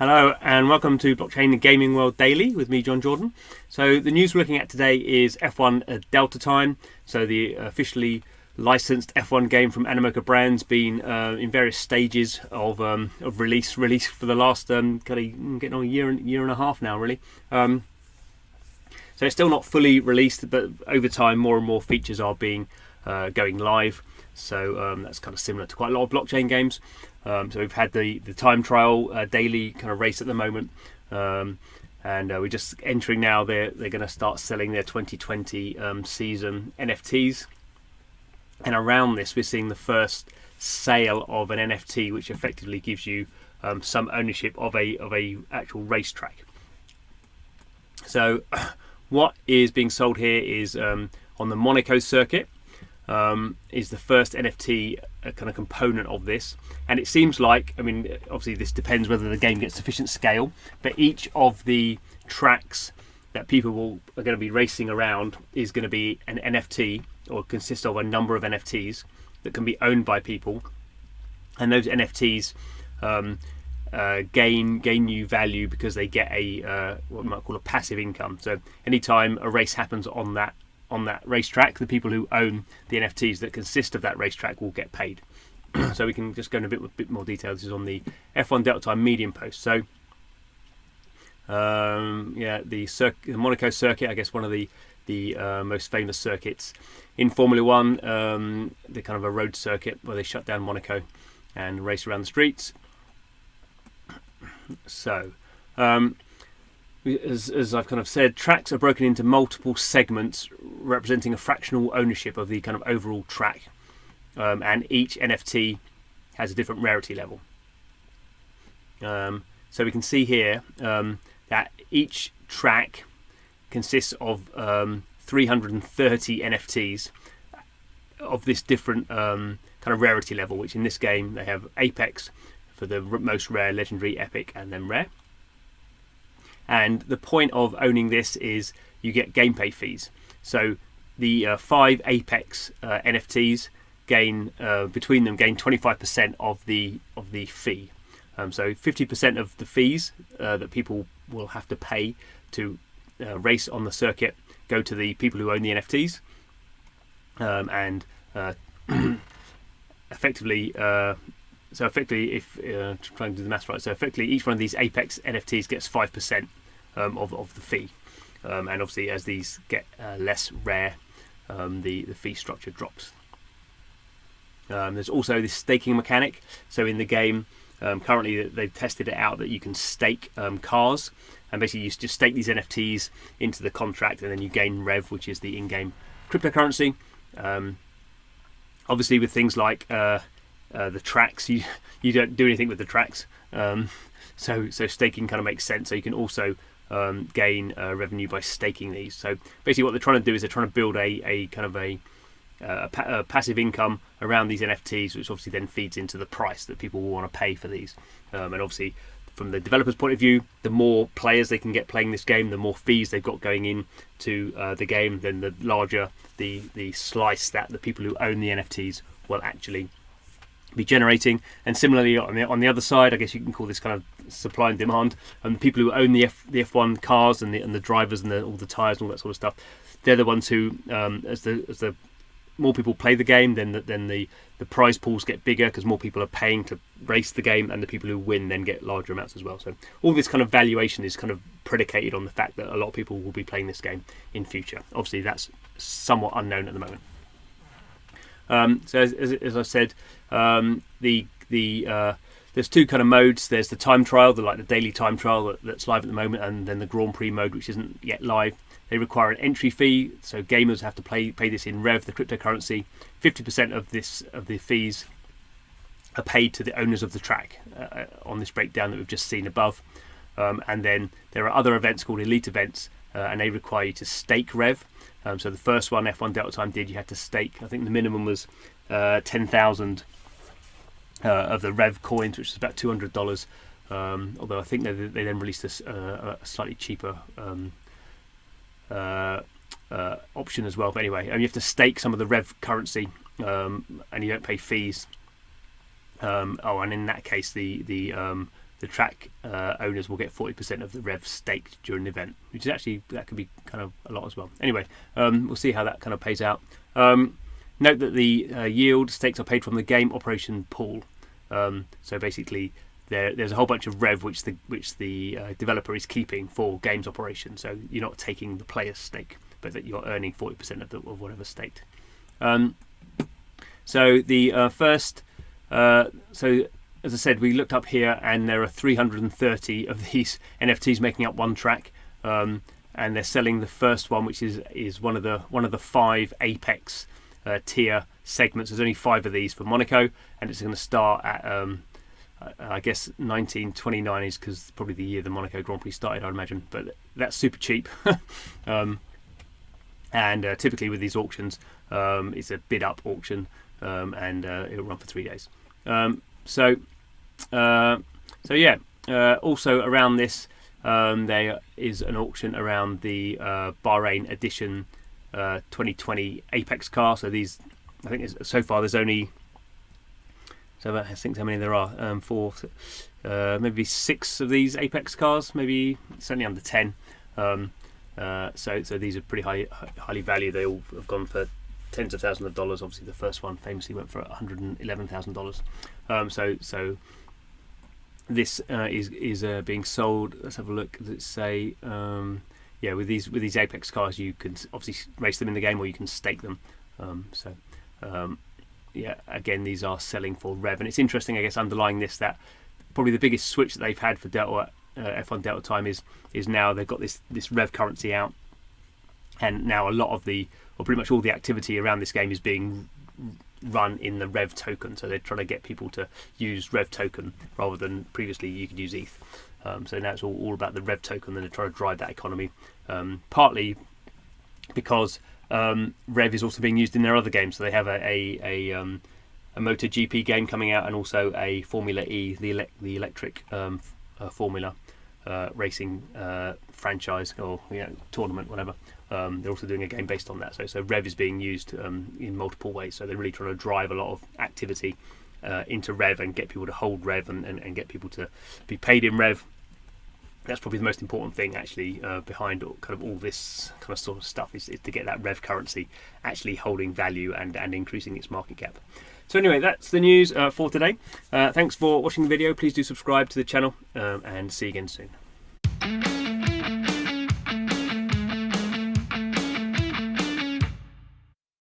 Hello and welcome to Blockchain and Gaming World Daily with me, John Jordan. So the news we're looking at today is F1 Delta Time. So the officially licensed F1 game from Monaco Brands been in various stages of release for the last kind of getting on a year and a half now, really. So it's still not fully released, but over time more and more features are being going live. So that's kind of similar to quite a lot of blockchain games. So we've had the time trial daily kind of race at the moment, and we're just entering now. They're going to start selling their 2020 season NFTs, and around this we're seeing the first sale of an NFT, which effectively gives you some ownership of a actual racetrack. So what is being sold here is on the Monaco circuit. Is the first NFT kind of component of this, and it seems like, I mean, obviously this depends whether the game gets sufficient scale, but each of the tracks that people are going to be racing around is going to be an NFT, or consist of a number of NFTs that can be owned by people, and those NFTs gain new value because they get a what we might call a passive income. So anytime a race happens on that racetrack, the people who own the NFTs that consist of that racetrack will get paid. So we can just go in a bit more detail. This is on the F1 Delta Time Medium post. So the Monaco circuit, I guess one of the most famous circuits in Formula One, the kind of a road circuit where they shut down Monaco and race around the streets. So as I've kind of said, tracks are broken into multiple segments representing a fractional ownership of the kind of overall track, and each NFT has a different rarity level. So we can see here that each track consists of 330 NFTs of this different kind of rarity level, which in this game they have Apex for the most rare, legendary, epic, and then rare. And the point of owning this is you get game pay fees. So the 5 Apex NFTs between them gain 25% of the fee. So 50% of the fees that people will have to pay to race on the circuit go to the people who own the NFTs, and effectively. So effectively, if trying to do the maths right, so effectively each one of these Apex NFTs gets 5% of the fee, and obviously as these get less rare, the fee structure drops. There's also this staking mechanic. So in the game, currently they've tested it out that you can stake cars, and basically you just stake these NFTs into the contract, and then you gain Rev, which is the in-game cryptocurrency. Obviously, with things like the tracks, you don't do anything with the tracks, so staking kind of makes sense. So you can also gain revenue by staking these. So basically what they're trying to do is they're trying to build a kind of a passive income around these NFTs, which obviously then feeds into the price that people will want to pay for these. And obviously from the developer's point of view, the more players they can get playing this game, the more fees they've got going in to the game, then the larger the slice that the people who own the NFTs will actually be generating. And similarly on the other side, I guess you can call this kind of supply and demand, and the people who own the F1 cars and the drivers and all the tyres and all that sort of stuff, they're the ones who as the more people play the game, then the prize pools get bigger because more people are paying to race the game, and the people who win then get larger amounts as well. So all this kind of valuation is kind of predicated on the fact that a lot of people will be playing this game in future. Obviously that's somewhat unknown at the moment. So as I said, there's two kind of modes. There's the time trial, the daily time trial that's live at the moment, and then the Grand Prix mode, which isn't yet live. They require an entry fee, so gamers have to pay this in Rev, the cryptocurrency. 50% of the fees are paid to the owners of the track on this breakdown that we've just seen above. And then there are other events called elite events, and they require you to stake Rev. So the first one F1 Delta Time did, you had to stake, I think the minimum was 10,000 of the Rev coins, which is about $200. Although I think they then released a slightly cheaper option as well. But anyway, you have to stake some of the Rev currency, and you don't pay fees. And in that case, the the track owners will get 40% of the rev staked during the event, which is actually, that could be kind of a lot as well. Anyway, we'll see how that kind of pays out. Note that the yield stakes are paid from the game operation pool. So basically, there's a whole bunch of rev which the developer is keeping for games operation. So you're not taking the player's stake, but that you're earning 40% of whatever's staked. So the first, so as I said, we looked up here, and there are 330 of these NFTs making up one track, and they're selling the first one, which is one of the 5 Apex tier segments. There's only 5 of these for Monaco, and it's going to start at I guess 1929 is because probably the year the Monaco Grand Prix started, I'd imagine, but that's super cheap. And typically with these auctions, it's a bid up auction, and it'll run for 3 days. So yeah. Also around this, there is an auction around the Bahrain edition 2020 Apex car. So these, I think so far there's only, so I think how many there are, 4, maybe 6 of these Apex cars, maybe certainly under 10. So these are pretty highly valued. They all have gone for tens of thousands of dollars. Obviously, the first one famously went for $111,000. So this is being sold. Let's have a look. Does it say? Yeah, with these Apex cars, you can obviously race them in the game, or you can stake them. Yeah, again, these are selling for rev, and it's interesting, I guess, underlying this, that probably the biggest switch that they've had for Delta F1 Delta Time is now they've got this rev currency out, and now a lot of or pretty much all the activity around this game is being run in the rev token. So they're trying to get people to use rev token rather than previously you could use ETH. So now it's all about the rev token, and they're trying to drive that economy, partly because rev is also being used in their other games. So they have a MotoGP game coming out, and also a Formula E, the electric Formula racing franchise, or tournament, whatever. They're also doing a game based on that. So rev is being used in multiple ways. So they're really trying to drive a lot of activity into rev, and get people to hold rev, and get people to be paid in rev. That's probably the most important thing, actually, behind kind of all this kind of sort of stuff, is to get that rev currency actually holding value and increasing its market cap. So anyway, that's the news for today. Thanks for watching the video. Please do subscribe to the channel, and see you again soon.